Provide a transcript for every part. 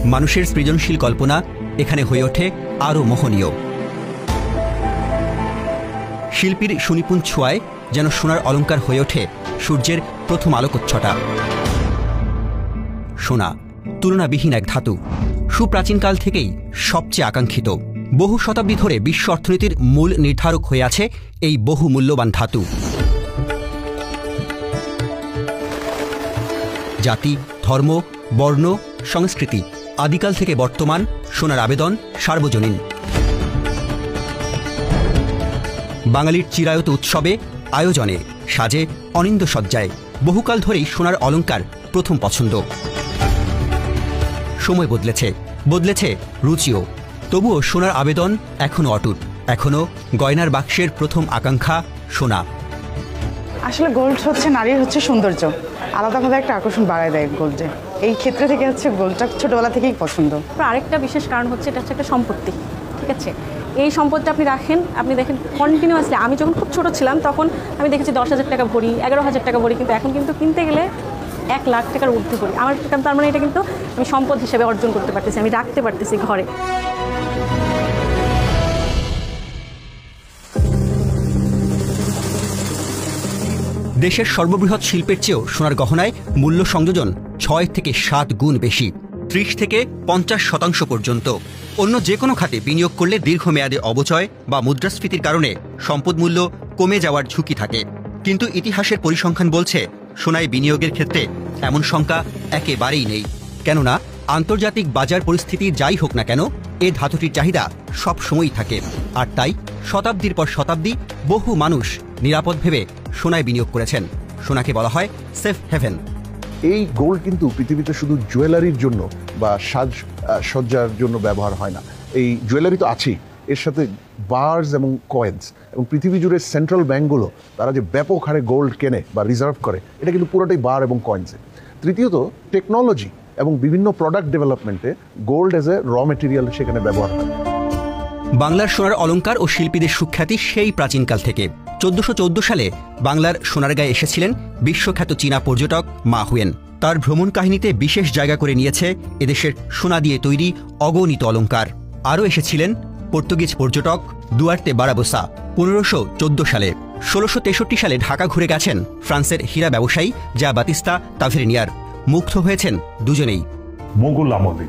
মানুষের সৃজনশীল কল্পনা এখানে হয়ে ওঠে আরও মোহনীয়। শিল্পীর সুনিপুণ ছোঁয়ায় যেন সোনার অলঙ্কার হয়ে ওঠে সূর্যের প্রথম আলোকচ্ছটা। সোনা তুলনাবিহীন এক ধাতু, সুপ্রাচীনকাল থেকেই সবচেয়ে আকাঙ্ক্ষিত। বহু শতাব্দী ধরে বিশ্ব অর্থনীতির মূল নির্ধারক হয়ে আছে এই বহু মূল্যবান ধাতু। জাতি, ধর্ম, বর্ণ, সংস্কৃতি আদিকাল থেকে বর্তমান সোনার আবেদন সার্বজনীন। বাঙালির চিরায়ত উৎসবে, আয়োজনে, সাজে, অনিন্দ্য সজ্জায় বহুকাল ধরেই সোনার অলঙ্কার প্রথম পছন্দ। সময় বদলেছে, বদলেছে রুচিও, তবুও সোনার আবেদন এখনও অটুট। এখনও গয়নার বাক্সের প্রথম আকাঙ্ক্ষা সোনা। আসলে গোল্ড হচ্ছে নারীর সৌন্দর্য, আলাদাভাবে একটা আকর্ষণ বাড়ায় দেয় গোল্ডে। এই ক্ষেত্রে থেকে গোল্ডটা ছোটবেলা থেকেই পছন্দ। আরেকটা বিশেষ কারণ হচ্ছে এটা হচ্ছে একটা সম্পত্তি, ঠিক আছে? এই সম্পদটা আপনি রাখেন, আপনি দেখেন কন্টিনিউয়াসলি। আমি যখন খুব ছোট ছিলাম তখন আমি দেখেছি 10,000 টাকা ভরি, 11,000 টাকা ভরি, কিন্তু এখন কিন্তু কিনতে গেলে 1 লাখ টাকার ঊর্ধ্বে ভরি। আমার তার মানে এটা কিন্তু আমি সম্পদ হিসেবে অর্জন করতে পারতেছি, আমি রাখতে পারতেছি ঘরে। দেশের সর্ববৃহৎ শিল্পের চেয়েও সোনার গহনায় মূল্য সংযোজন 6 থেকে 7 গুণ বেশি, 30 থেকে 50% পর্যন্ত। অন্য যে কোনো খাতে বিনিয়োগ করলে দীর্ঘমেয়াদে অবচয় বা মুদ্রাস্ফীতির কারণে সম্পদ মূল্য কমে যাওয়ার ঝুঁকি থাকে। কিন্তু ইতিহাসের পরিসংখ্যান বলছে সোনায় বিনিয়োগের ক্ষেত্রে এমন শঙ্কা একেবারেই নেই। কেননা আন্তর্জাতিক বাজার পরিস্থিতি যাই হোক না কেন, এ ধাতুটির চাহিদা সব সময়ই থাকে। আর তাই শতাব্দীর পর শতাব্দী বহু মানুষ নিরাপদ ভেবে সোনায় বিনিয়োগ করেছেন। সোনাকে বলা হয় সেফ হেভেন। এই গোল্ড কিন্তু পৃথিবীতে শুধু জুয়েলারির জন্য বা সাজসজ্জার জন্য ব্যবহার হয় না। এই জুয়েলারি তো আছেই, এর সাথে বার্স এবং কয়েন্স, এবং পৃথিবী জুড়ে সেন্ট্রাল ব্যাঙ্কগুলো তারা যে ব্যাপক হারে গোল্ড কেনে বা রিজার্ভ করে, এটা কিন্তু পুরোটাই বার এবং কয়েন্সে। তৃতীয়ত টেকনোলজি এবং বিভিন্ন প্রোডাক্ট ডেভেলপমেন্টে gold as a raw material সেখানে ব্যবহার হয়। বাংলার সোনার অলঙ্কার ও শিল্পীদের সুখ্যাতি সেই প্রাচীনকাল থেকে। 1414 সালে বাংলার সোনারগাঁয়ে এসেছিলেন বিশ্বখ্যাত চীনা পর্যটক মা হুয়েন। তার ভ্রমণ কাহিনীতে বিশেষ জায়গা করে নিয়েছে এদেশের সোনা দিয়ে তৈরি অগণিত অলঙ্কার। আরও এসেছিলেন পর্তুগিজ পর্যটক দুয়ার্তে বারাবোসা 1514 সালে। 1663 সালে ঢাকা ঘুরে গেছেন ফ্রান্সের হীরা ব্যবসায়ী জা বাতিস্তা তাভেরিনিয়ার। মুগ্ধ হয়েছেন দুজনেই। মোগল আমলে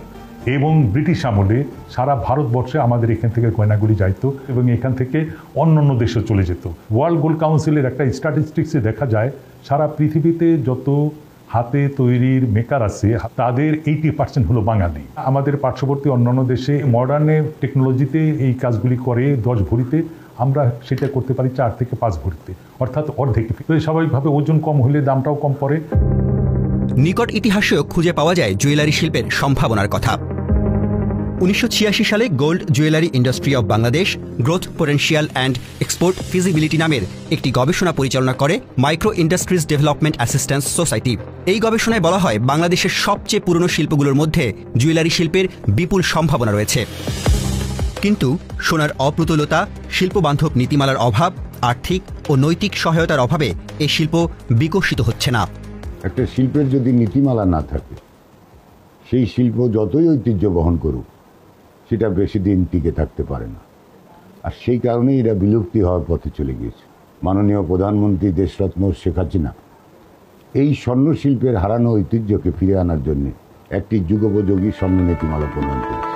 এবং ব্রিটিশ আমলে সারা ভারতবর্ষে আমাদের এখান থেকে গয়নাগুলি যাইতো এবং এখান থেকে অন্যান্য দেশে চলে যেত। ওয়ার্ল্ড গোল্ড কাউন্সিলের একটা স্ট্যাটিস্টিক্সে দেখা যায় সারা পৃথিবীতে যত হাতে তৈরির মেকার আছে তাদের 80% হলো বাঙালি। আমাদের পার্শ্ববর্তী অন্যান্য দেশে মডার্নে টেকনোলজিতে এই কাজগুলি করে 10 ভরিতে, আমরা সেটা করতে পারি 4 থেকে 5 ভরিতে, অর্থাৎ অর্ধেক। স্বাভাবিকভাবে ওজন কম হলে দামটাও কম পড়ে। নিকট ইতিহাসেও খুঁজে পাওয়া যায় জুয়েলারি শিল্পের সম্ভাবনার কথা। 1986 সালে gold jewellery industry of Bangladesh growth potential and export feasibility নামের একটি গবেষণা পরিচালনা করে micro industries development assistance society. এই গবেষণায় বলা হয় বাংলাদেশের সবচেয়ে পুরনো শিল্পগুলোর মধ্যে জুয়েলারি শিল্পের বিপুল সম্ভাবনা রয়েছে। কিন্তু সোনার অপ্রতুলতা, শিল্পবান্ধব নীতিমালার অভাব, আর্থিক ও নৈতিক সহায়তার অভাবে এই শিল্প বিকশিত হচ্ছে না। একটা শিল্পের যদি নীতিমালা না থাকে, সেই শিল্প যতই ঐতিহ্য বহন করুক সেটা বেশি দিন টিকে থাকতে পারে না। আর সেই কারণেই এরা বিলুপ্তি হওয়ার পথে চলে গিয়েছে। মাননীয় প্রধানমন্ত্রী দেশরত্ন শেখ হাসিনা এই স্বর্ণ শিল্পের হারানো ঐতিহ্যকে ফিরে আনার জন্য একটি যুগোপযোগী স্বর্ণ নীতিমালা প্রণয়ন করেছে।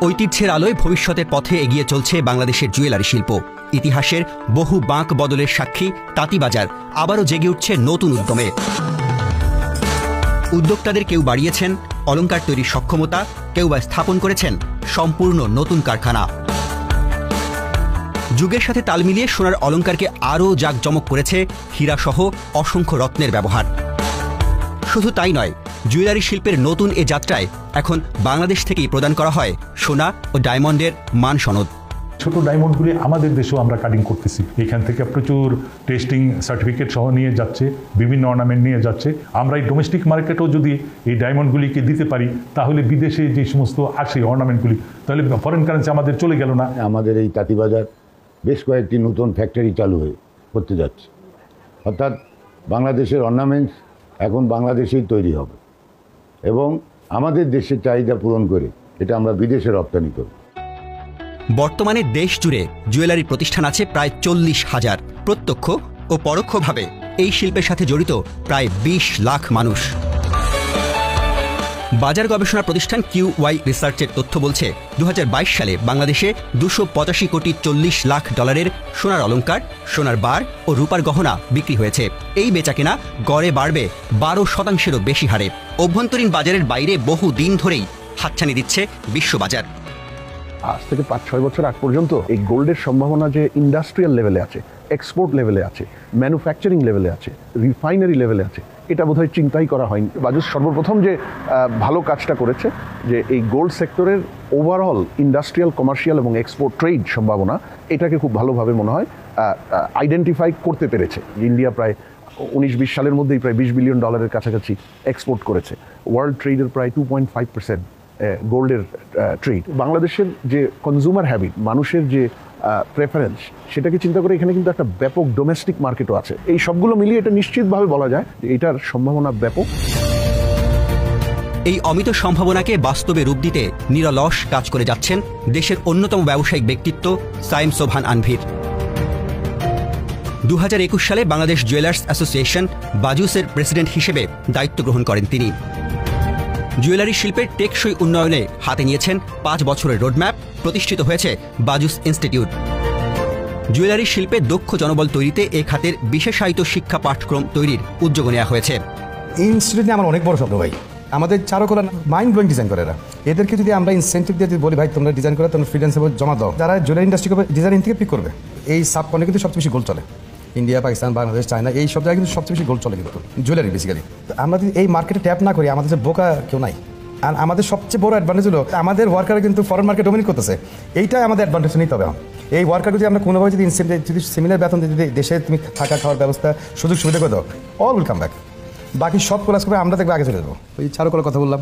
ঐতিহ্যের আলোয় ভবিষ্যতের পথে এগিয়ে চলছে বাংলাদেশের জুয়েলারি শিল্প। ইতিহাসের বহু বাঁক বদলের সাক্ষী তাঁতিবাজার আবারও জেগে উঠছে নতুন উদ্যমে। উদ্যোক্তাদের কেউ বাড়িয়েছেন অলংকার তৈরির সক্ষমতা, কেউ বা স্থাপন করেছেন সম্পূর্ণ নতুন কারখানা। যুগের সাথে তাল মিলিয়ে সোনার অলংকারকে আরও জাঁকজমক করেছে হীরাসহ অসংখ্য রত্নের ব্যবহার। শুধু তাই নয়, জুয়েলারি শিল্পের নতুন এ যাত্রায় এখন বাংলাদেশ থেকেই প্রদান করা হয় সোনা ও ডায়মন্ডের মান সনদ। ছোট ডায়মন্ডগুলি আমাদের দেশেও আমরা কাটিং করতেছি। এখান থেকে প্রচুর টেস্টিং সার্টিফিকেট সহ নিয়ে যাচ্ছে, বিভিন্ন অর্নামেন্ট নিয়ে যাচ্ছে। আমরা এই ডোমেস্টিক মার্কেটেও যদি এই ডায়মন্ডগুলিকে দিতে পারি, তাহলে বিদেশে যে সমস্ত আসে অর্নামেন্টগুলি, তাহলে ফরেন কারেন্সি আমাদের চলে গেল না। আমাদের এই তাঁতিবাজার বেশ কয়েকটি নতুন ফ্যাক্টরি চালু করতে যাচ্ছে, অর্থাৎ বাংলাদেশের অর্নামেন্টস এখন বাংলাদেশেই তৈরি হবে এবং আমাদের দেশের চাহিদা পূরণ করে এটা আমরা বিদেশে রপ্তানি করব। বর্তমানে দেশ জুড়ে জুয়েলারি প্রতিষ্ঠান আছে প্রায় 40,000। প্রত্যক্ষ ও পরোক্ষভাবে এই শিল্পের সাথে জড়িত প্রায় 20 লাখ মানুষ। বাজার গবেষণা প্রতিষ্ঠান QY রিসার্চের তথ্য বলছে 2022 সালে বাংলাদেশে 285 কোটি 40 লাখ ডলারের সোনার অলংকার, সোনার বার ও রূপার গহনা বিক্রি হয়েছে। এই বেচাকেনা গড়ে বাড়বে 12%-এরও বেশি হারে। অভ্যন্তরীণ বাজারের বাইরে বহু দিন ধরেই হাতছানি দিচ্ছে বিশ্ববাজার। আজ থেকে 5-6 বছর আগ পর্যন্ত এই গোল্ডের সম্ভাবনা যে ইন্ডাস্ট্রিয়াল লেভেলে আছে, এক্সপোর্ট লেভেলে আছে, ম্যানুফ্যাকচারিং লেভেলে আছে, রিফাইনারি লেভেলে আছে, এটা বোধহয় চিন্তাই করা হয়নি। বাজুস সর্বপ্রথম যে ভালো কাজটা করেছে যে এই গোল্ড সেক্টরের ওভারঅল ইন্ডাস্ট্রিয়াল, কমার্শিয়াল এবং এক্সপোর্ট ট্রেড সম্ভাবনা এটাকে খুব ভালোভাবে মনে হয় আইডেন্টিফাই করতে পেরেছে। ইন্ডিয়া প্রায় 19-20 সালের মধ্যেই প্রায় $20 বিলিয়ন কাছাকাছি এক্সপোর্ট করেছে। ওয়ার্ল্ড ট্রেডের প্রায় 2.5% গোল্ডের ট্রেড। বাংলাদেশের যে কনজিউমার হ্যাবিট, মানুষের যে প্রেফারেন্স, সেটাকে চিন্তা করে এখানে কিন্তু একটা ব্যাপক ডোমেস্টিক মার্কেটও আছে। এই সবগুলো মিলিয়ে এটা নিশ্চিতভাবে বলা যায় যে এটার সম্ভাবনা ব্যাপক। এই অমিত সম্ভাবনাকে বাস্তবে রূপ দিতে নিরলস কাজ করে যাচ্ছেন দেশের অন্যতম ব্যবসায়িক ব্যক্তিত্ব সায়েম সোবহান আনভির। 2021 সালে বাংলাদেশ জুয়েলার্স অ্যাসোসিয়েশন বাজুসের প্রেসিডেন্ট হিসেবে দায়িত্ব গ্রহণ করেন তিনি। জুয়েলারি শিল্পের টেকসই উন্নয়নে হাতে নিয়েছেন 5 বছরের রোডম্যাপ। প্রতিষ্ঠিত হয়েছে বাজুস ইনস্টিটিউট। জুয়েলারি শিল্পে দক্ষ জনবল তৈরিতে এ খাতের বিশেষায়িত শিক্ষা পাঠক্রম তৈরির উদ্যোগ নেওয়া হয়েছে। এই ইনস্টিটিউট নিয়ে আমার অনেক বড় স্বপ্ন ভাই। আমাদের চারুকলা মাইন্ড ব্লোয়িং ডিজাইন করে এরা। এদেরকে যদি আমরা ইনসেন্টিভ দিয়ে যদি বলি ভাই তোমরা ডিজাইন করে তোমরা ফ্রিল্যান্স জমা দাও, যারা জুয়েলারি ইন্ডাস্ট্রি করবে ডিজাইন থেকে পিক করবে। এই সাবকনে কিন্তু সবচেয়ে বেশি গোল্ড চলে। ইন্ডিয়া, পাকিস্তান, বাংলাদেশ, চায়না এই সব জায়গায় কিন্তু সবচেয়ে বেশি গোল্ড চলে কিন্তু জুয়েলারি বেসিক্যালি। আমরা যদি এই মার্কেটে ট্যাপ না করি, আমাদের যে বোকা কেউ নাই। আর আমাদের সবচেয়ে বড় অ্যাডভান্টেজ হলো আমাদের ওয়ার্কার কিন্তু ফরেন মার্কেট ডোমিনেট করতেছে। এইটাই আমাদের অ্যাডভান্টেজ নিতে হবে। এই ওয়ার্কার যদি আমরা কোনোভাবে যদি যদি সিমিলার বেতন যদি দেশে তুমি থাকা খাওয়ার ব্যবস্থা সুযোগ সুবিধা করে দাও, অল উইল কাম ব্যাক। বাকি সব ক্লাস করে আমরা দেখবে আগে চলে যাবো। ওই চারুকলার কথা বললাম,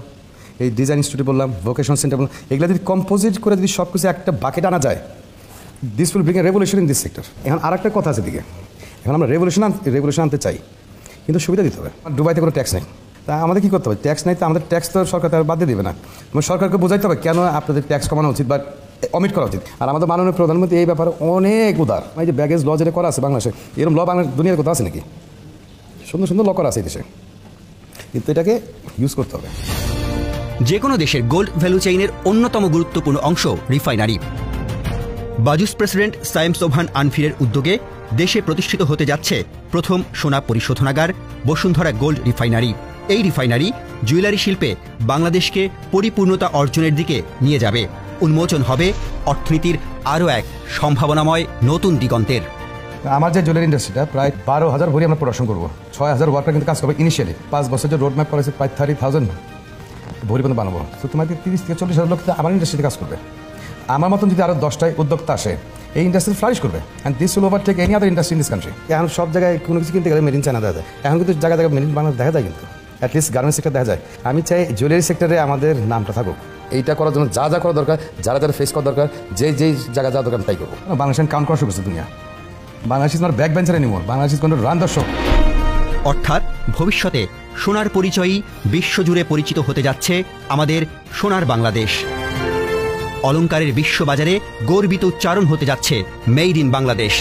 এই ডিজাইন ইনস্টিটিউট বললাম, ভোকেশনাল সেন্টার বললাম, এগুলো যদি কম্পোজিট করে যদি সব কিছু একটা বাকেট আনা যায়, this will bring a revolution in this sector. এখন আর একটা কথা আছে দিকে, এখন আমরা রেভলিউশন আনতে চাই, কিন্তু সুবিধা দিতে হবে। দুবাইতে কোনো ট্যাক্স নেই, তা আমাদের কী করতে হবে? ট্যাক্স নেই তো আমাদের ট্যাক্স তো সরকার তার বাদ দিয়ে দেবে না। তোমার সরকারকে বোঝাইতে হবে কেন আপনাদের ট্যাক্স কমানো উচিত বা অমিট করা উচিত। আর আমাদের মাননীয় প্রধানমন্ত্রী এই ব্যাপারে অনেক উদার। এই যে ব্যাগেজ ল যেটা করা আছে বাংলাদেশে, এরকম ল বাংলাদেশ দুনিয়ার কোথাও আছে নাকি? সুন্দর সুন্দর ল করা আছে এই দেশে, কিন্তু এটাকে ইউজ করতে হবে। যে কোনো দেশের গোল্ড ভ্যালু চেইনের অন্যতম গুরুত্বপূর্ণ অংশ রিফাইনারি। বাজুস প্রেসিডেন্ট সায়েম সোবহান আনভিরের উদ্যোগে দেশে প্রতিষ্ঠিত হতে যাচ্ছে প্রথম সোনা পরিশোধনাগার বসুন্ধরা গোল্ড রিফাইনারি। এই রিফাইনারি জুয়েলারি শিল্পে বাংলাদেশকে পরিপূর্ণতা অর্জনের দিকে নিয়ে যাবে। উন্মোচন হবে অর্থনীতির আরও এক সম্ভাবনাময় নতুন দিগন্তের। আমার যে জুয়েলারি ইন্ডাস্ট্রিটা প্রায় 12,000 ভরি আমরা প্রোডাকশন করবো। 6,000 ওয়ার্কার কিন্তু কাজ করবে ইনিশিয়ালি। 5 বছর যে রোড ম্যাপ করেছে প্রায় 30,000 ভরি পর্যন্ত বানাবো। তো তোমাদের 30-40,000 লোক আমার ইন্ডাস্ট্রিতে কাজ করবে। আমার মতন যদি আরও 10টায় উদ্যোক্তা আসে, এই ইন্ডাস্ট্রি ফ্লারিশ করবে। And this will overtake any other industry in this country. এখন সব জায়গায় কোনো কিছু কিনতে গেলে মেড ইন চায়না দেখা যায়। এখন কিন্তু জায়গায় জায়গায় মেড ইন বাংলাদেশ দেখা যায়, কিন্তু অ্যাটলিস্ট গার্মেন্টস সেক্টর দেখা যায়। আমি চাই জুয়েলারি সেক্টরে আমাদের নামটা থাকুক। এইটা করার জন্য যা যা করা দরকার, যারা যারা ফেস করা দরকার, যেই জায়গা যা দরকার তাই করবো। বাংলাদেশ কাউন্ট করা শুরু করছে দুনিয়া। Bangladesh is not back bencher anymore, Bangladesh is কোনো রান দ্য শো। অর্থাৎ ভবিষ্যতে সোনার পরিচয়ই বিশ্বজুড়ে পরিচিত হতে যাচ্ছে আমাদের সোনার বাংলাদেশ। অলংকারের বিশ্ববাজারে গর্বিত উচ্চারণ হতে যাচ্ছে মেড ইন বাংলাদেশ।